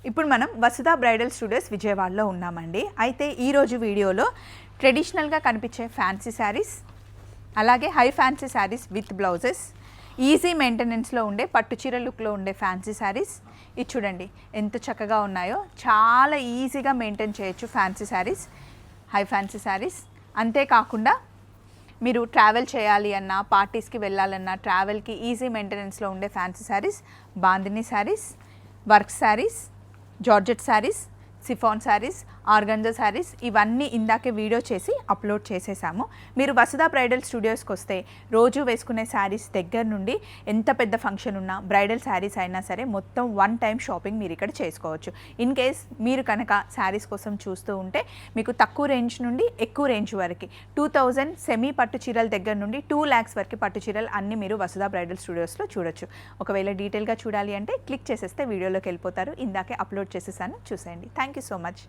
ఇప్పుడు మనం వసుధ bridal studios విజయవాడలో ఉన్నామండి. అయితే ఈరోజు వీడియోలో ట్రెడిషనల్గా కనిపించే ఫ్యాన్సీ శారీస్, అలాగే high fancy saris with blouses, easy మెయింటెనెన్స్లో ఉండే పట్టు చీర లుక్లో ఉండే ఫ్యాన్సీ శారీస్, ఇది చూడండి ఎంత చక్కగా ఉన్నాయో. చాలా ఈజీగా మెయింటైన్ చేయొచ్చు fancy saris, high fancy saris. అంతేకాకుండా మీరు ట్రావెల్ చేయాలి అన్నా, పార్టీస్కి వెళ్ళాలన్నా, ట్రావెల్కి ఈజీ మెయింటెనెన్స్లో ఉండే fancy saris, bandhani saris, work saris, georgette saris, chiffon saris, organza saris, ఇవన్నీ ఇందాకే వీడియో చేసి అప్లోడ్ చేసేసాము. మీరు వసుధ బ్రైడల్ స్టూడియోస్కి వస్తే రోజు వేసుకునే శారీస్ దగ్గర నుండి ఎంత పెద్ద ఫంక్షన్ ఉన్నా, బ్రైడల్ శారీస్ అయినా సరే మొత్తం వన్ టైం షాపింగ్ మీరు ఇక్కడ చేసుకోవచ్చు. ఇన్ కేస్ మీరు కనుక శారీస్ కోసం చూస్తూ ఉంటే మీకు తక్కువ రేంజ్ నుండి ఎక్కువ రేంజ్ వరకు 2000 సెమీ పట్టు చీరల దగ్గర నుండి 2 lakhs వరకు పట్టు చీరలు అన్నీ మీరు వసుధ బ్రైడల్ స్టూడియోస్లో చూడొచ్చు. ఒకవేళ డీటెయిల్గా చూడాలి అంటే క్లిక్ చేసేస్తే వీడియోలోకి వెళ్ళిపోతారు. ఇందాకే అప్లోడ్ చేసేసాను, చూసేయండి. Thank you so much.